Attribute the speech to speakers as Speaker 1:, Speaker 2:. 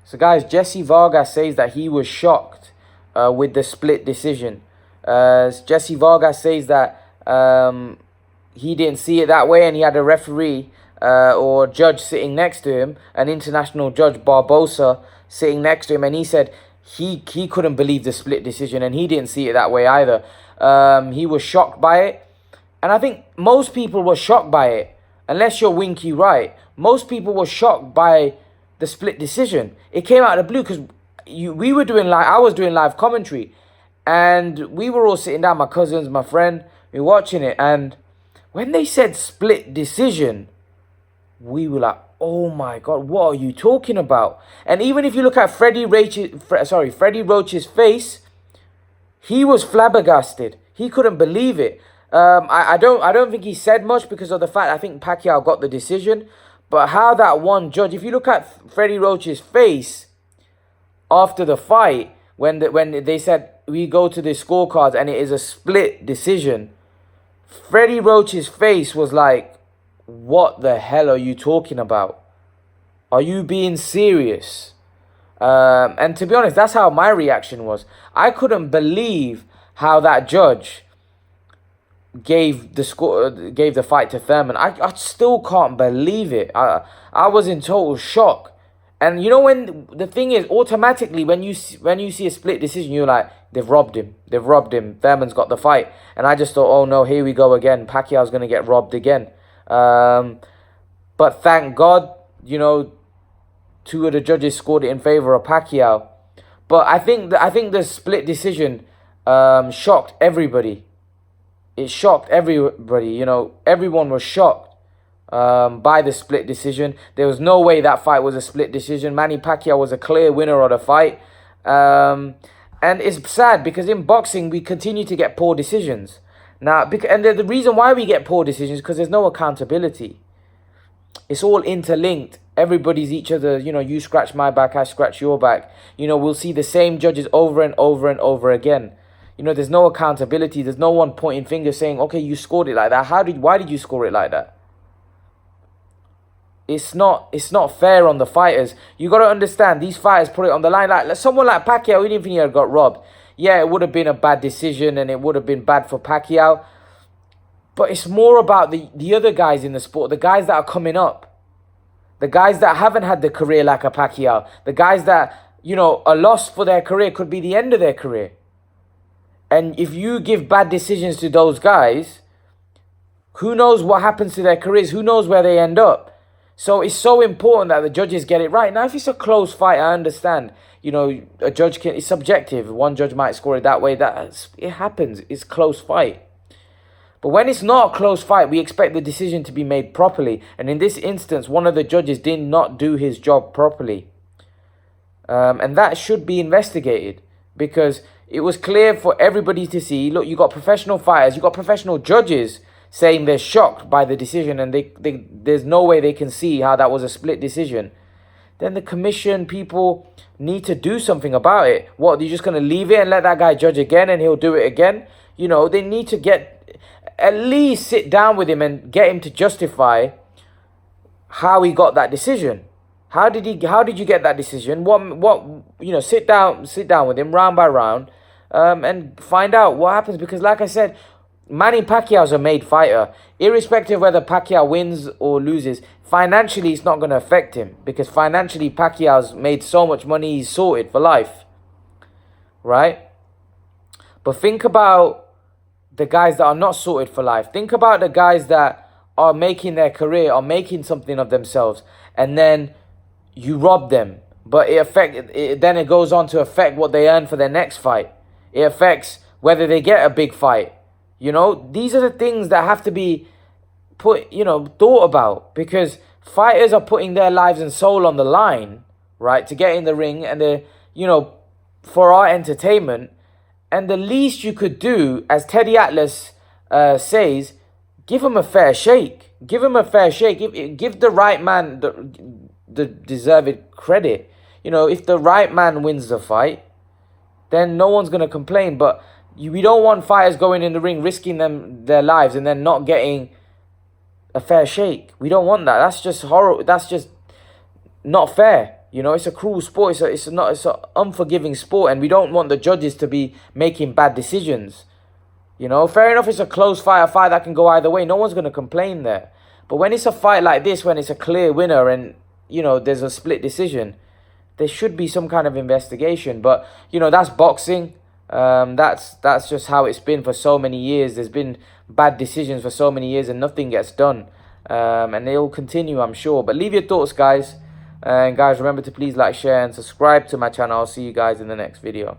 Speaker 1: So guys, Jessie Vargas says that he was shocked with the split decision. Jessie Vargas says that he didn't see it that way, and he had a referee or judge sitting next to him, an international judge, Barbosa, sitting next to him, and he said he couldn't believe the split decision, and he didn't see it that way either. He was shocked by it, and I think most people were shocked by it, unless you're Winky right. Most people were shocked by the split decision. It came out of the blue because I was doing live commentary, and we were all sitting down, my cousins, my friend, we were watching it, and when they said split decision, we were like, oh my God, what are you talking about? And even if you look at Freddie Roach's face, he was flabbergasted. He couldn't believe it. I don't think he said much because of the fact I think Pacquiao got the decision. But how that one judge, if you look at Freddie Roach's face after the fight, when they said we go to the scorecards and it is a split decision, Freddie Roach's face was like, what the hell are you talking about? Are you being serious? And to be honest, that's how my reaction was. I couldn't believe how that judge gave the fight to Thurman. I still can't believe it. I was in total shock. And you know, when the thing is, automatically when you see a split decision, you're like, they've robbed him. Thurman's got the fight. And I just thought, oh no, here we go again. Pacquiao's going to get robbed again. But thank God, you know, two of the judges scored it in favor of Pacquiao. But I think the split decision shocked everybody. It shocked everybody. You know, everyone was shocked by the split decision. There was no way that fight was a split decision. Manny Pacquiao was a clear winner of the fight. And it's sad because in boxing, we continue to get poor decisions. Now, and the reason why we get poor decisions is because there's no accountability. It's all interlinked. Everybody's each other, you know, you scratch my back, I scratch your back. You know, we'll see the same judges over and over and over again. You know, there's no accountability. There's no one pointing fingers saying, okay, you scored it like that. Why did you score it like that? It's not fair on the fighters. You got to understand, these fighters put it on the line. Like someone like Pacquiao, even if he had got robbed, yeah, it would have been a bad decision and it would have been bad for Pacquiao. But it's more about the other guys in the sport, the guys that are coming up. The guys that haven't had the career like a Pacquiao. The guys that, you know, a loss for their career could be the end of their career. And if you give bad decisions to those guys, who knows what happens to their careers? Who knows where they end up? So it's so important that the judges get it right. Now, if it's a close fight, I understand. You know, a judge it's subjective. One judge might score it that way. It happens. It's a close fight. But when it's not a close fight, we expect the decision to be made properly. And in this instance, one of the judges did not do his job properly. And that should be investigated. Because it was clear for everybody to see. Look, you got professional fighters. You got professional judges saying they're shocked by the decision. And there's no way they can see how that was a split decision. Then the commission, people need to do something about it. What, you're just going to leave it and let that guy judge again and he'll do it again? You know, they need to at least sit down with him and get him to justify how he got that decision. How did you get that decision? What you know, sit down with him round by round, and find out what happens. Because like I said, Manny Pacquiao's a made fighter. Irrespective of whether Pacquiao wins or loses, financially it's not going to affect him. Because financially Pacquiao's made so much money, he's sorted for life. Right? But think about the guys that are not sorted for life. Think about the guys that are making their career, are making something of themselves, and then you rob them. But then it goes on to affect what they earn for their next fight. It affects whether they get a big fight. You know, these are the things that have to be thought about, because fighters are putting their lives and soul on the line, right, to get in the ring and for our entertainment. And the least you could do, as Teddy Atlas says, give him a fair shake. Give him a fair shake. Give the right man the deserved credit. You know, if the right man wins the fight, then no one's going to complain. But we don't want fighters going in the ring, risking their lives, and then not getting a fair shake. We don't want that. That's just horrible. That's just not fair. You know, it's a cruel sport. It's an unforgiving sport, and we don't want the judges to be making bad decisions. You know, fair enough, it's a close fight, a fight that can go either way. No one's going to complain there. But when it's a fight like this, when it's a clear winner and, you know, there's a split decision, there should be some kind of investigation. But, you know, that's boxing. That's just how it's been for so many years. There's been bad decisions for so many years and nothing gets done. And they'll continue, I'm sure. But leave your thoughts, guys. And guys, remember to please like, share, and subscribe to my channel. I'll see you guys in the next video.